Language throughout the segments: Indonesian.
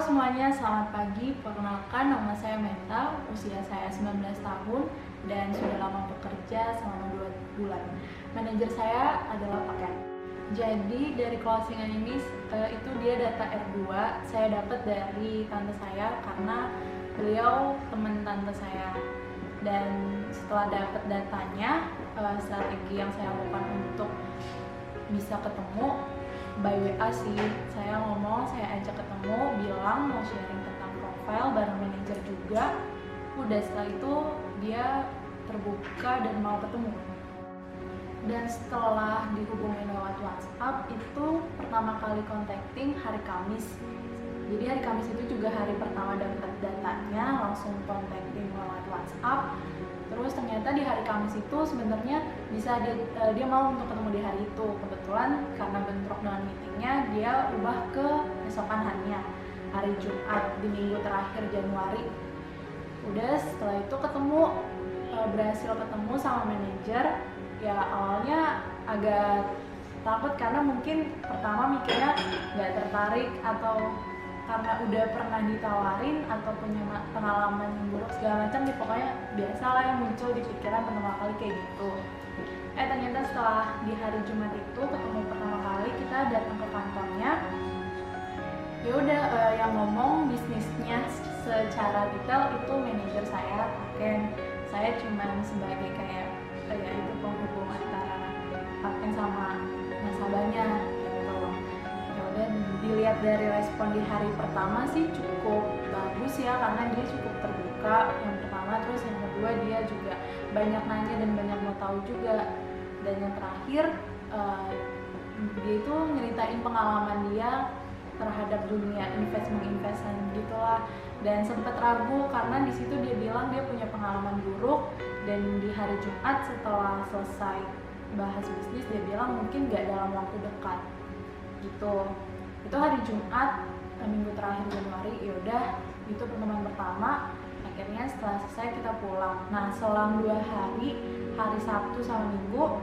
semuanya, selamat pagi. Perkenalkan, nama saya Meta, usia saya 19 tahun dan sudah lama bekerja selama 2 bulan. Manajer saya adalah Pak Ken. Jadi dari closingan ini itu dia data R2 saya dapat dari tante saya karena beliau teman tante saya. Dan setelah dapat datanya, strategi yang saya lakukan untuk bisa ketemu by WA sih, saya ajak ketemu, bilang mau sharing tentang profile bareng manajer juga. Udah setelah itu dia terbuka dan mau ketemu. Dan setelah dihubungin lewat WhatsApp, itu pertama kali contacting hari Kamis. Jadi hari Kamis itu juga hari pertama dapat datanya, langsung contacting lewat WhatsApp. Terus ternyata di hari Kamis itu sebenarnya bisa dia mau untuk ketemu di hari itu. Kebetulan karena bentrok dengan meetingnya, dia ubah ke besokan harinya, hari Jumat di minggu terakhir Januari. Udah setelah itu berhasil ketemu sama manajer. Ya awalnya agak takut karena mungkin pertama mikirnya nggak tertarik atau karena udah pernah ditawarin atau punya pengalaman yang buruk segala macam, pokoknya biasalah yang muncul di pikiran pertama kali kayak gitu. Ternyata setelah di hari Jumat itu ketemu pertama kali, kita datang ke kantornya. Ya udah, yang ngomong bisnisnya secara detail itu manajer saya, Paken. Saya cuma sebagai kayak ya itu penghubung antara Paken sama nasabahnya. Dilihat dari respon di hari pertama sih cukup bagus ya, karena dia cukup terbuka yang pertama. Terus yang kedua dia juga banyak nanya dan banyak mau tahu juga. Dan yang terakhir dia itu nyeritain pengalaman dia terhadap dunia investment gitulah. Dan sempat ragu karena di situ dia bilang dia punya pengalaman buruk, dan di hari Jumat setelah selesai bahas bisnis dia bilang mungkin nggak dalam waktu dekat gitu. Itu hari Jumat minggu terakhir Januari. Yaudah, itu pertemuan pertama. Akhirnya setelah selesai kita pulang. Nah selang 2 hari, hari Sabtu sama Minggu,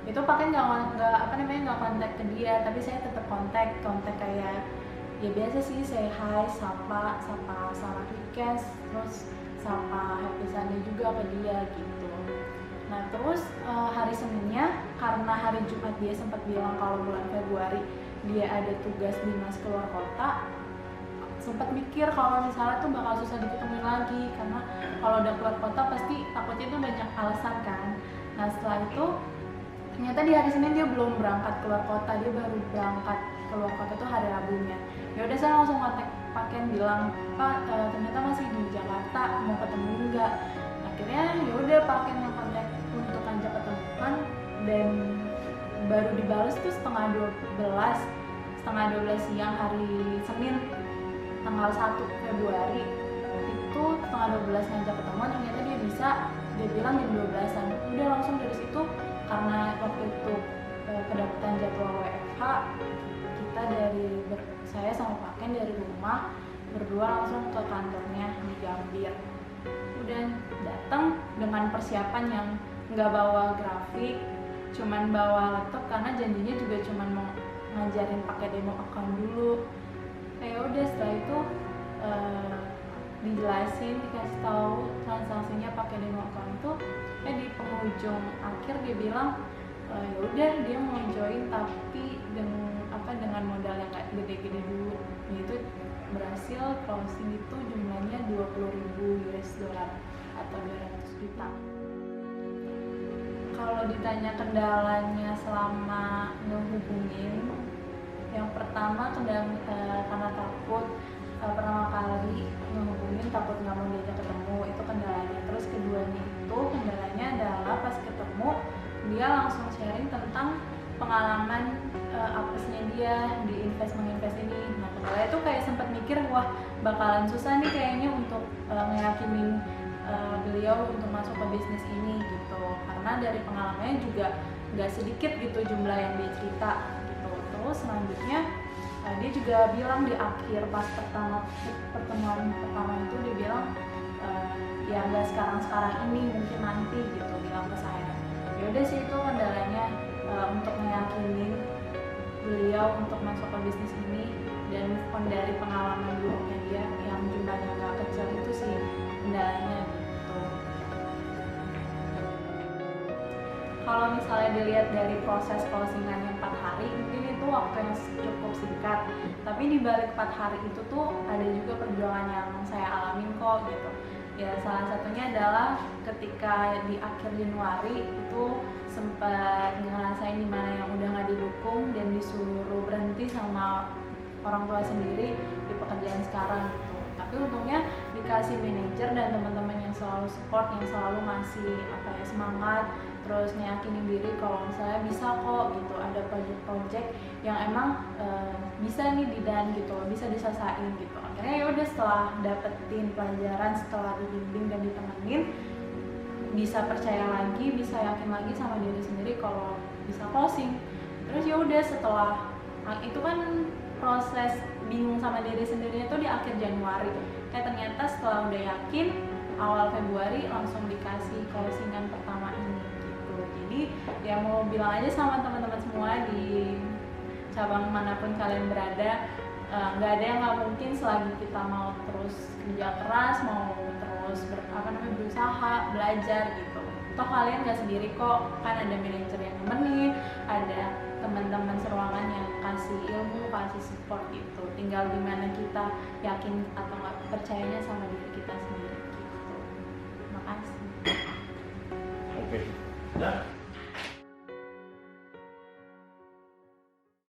itu pakai nggak kontak ke dia, tapi saya tetap kontak kayak ya biasa sih, say hi, sapa selamat weekend, terus sapa happy Sunday juga ke dia gitu. Nah terus hari Seninnya, karena hari Jumat dia sempat bilang kalau bulan Februari dia ada tugas dinas keluar kota, sempat mikir kalau misalnya tuh bakal susah diketemuin lagi karena kalau udah keluar kota pasti takutnya tuh banyak alasan kan. Nah setelah itu ternyata di hari Senin dia belum berangkat keluar kota, dia baru berangkat keluar kota tuh hari Rabunya. Ya udah, saya langsung kontak Paken, bilang Pak ternyata masih di Jakarta, mau ketemu enggak? Akhirnya ya udah Paken yang kontak untuk ajak ketemuan, dan baru dibales tuh setengah 12 siang hari Senin tanggal 1 Februari itu setengah 12 ngajak ketemuan. Ternyata dia bilang jam 12-an. Udah langsung dari situ, karena waktu itu kedapatan jadwal WFH, saya sama Paken dari rumah berdua langsung ke kantornya di Gambir. Udah datang dengan persiapan yang nggak bawa grafik, cuman bawa laptop karena janjinya juga cuman mau ngajarin pakai demo account dulu. Udah setelah itu dijelasin, dikasih tahu transaksinya pakai demo account itu. Di penghujung akhir dia bilang ya udah dia mau join tapi dengan modal yang nggak gede-gede dulu. Itu berhasil closing itu jumlahnya 20.000 US dollar atau 200 juta. Kalau ditanya kendalanya selama ngehubungin, yang pertama karena takut, pertama kali ngehubungin takut nggak mau diajak ketemu, itu kendalanya. Terus kendalanya adalah pas ketemu dia langsung sharing tentang pengalaman apesnya dia di invest ini. Nah kendala itu kayak sempat mikir, wah bakalan susah nih kayaknya untuk ngeyakinin beliau untuk masuk ke bisnis ini gitu, karena dari pengalamannya juga nggak sedikit gitu jumlah yang dia cerita gitu. Terus selanjutnya dia juga bilang di akhir pas pertemuan pertama itu dia bilang ya nggak sekarang ini, mungkin nanti gitu, bilang ke saya. Ya udah sih, itu kendalanya untuk meyakinin beliau untuk masuk ke bisnis ini. dan move on dari pengalaman buruknya dia yang jumlahnya nggak kecil itu sih kendalanya gitu. Kalau misalnya dilihat dari proses closingan yang 4 hari, mungkin itu waktu yang cukup singkat. Tapi di balik 4 hari itu tuh ada juga perjuangan yang saya alamin kok gitu. Ya salah satunya adalah ketika di akhir Januari itu sempat ngerasain dimana yang udah nggak didukung dan disuruh berhenti sama orang tua sendiri di pekerjaan sekarang gitu. Tapi untungnya dikasih manajer dan teman-teman yang selalu support, yang selalu ngasih semangat, terus ngeyakinin diri kalau misalnya bisa kok gitu, ada project-project yang emang bisa nih didan gitu, bisa diselesain gitu. Akhirnya ya udah setelah dapetin pelajaran, setelah dibimbing dan ditemenin, bisa percaya lagi, bisa yakin lagi sama diri sendiri kalau bisa closing. Terus ya udah setelah itu kan proses bingung sama diri sendirinya tuh di akhir Januari. Ternyata setelah udah yakin, awal Februari langsung dikasih closingan pertama ini gitu. Jadi ya mau bilang aja sama teman-teman semua di cabang manapun kalian berada, nggak ada yang nggak mungkin selagi kita mau terus kerja keras, mau terus berusaha, belajar gitu. Toh kalian nggak sendiri kok, kan ada manajer yang nemenin, ada teman-teman seruangan yang kasih ilmu, kasih support gitu. Tinggal gimana kita yakin atau nggak percayanya sama diri kita sendiri gitu. Makasih. Oke. Nah.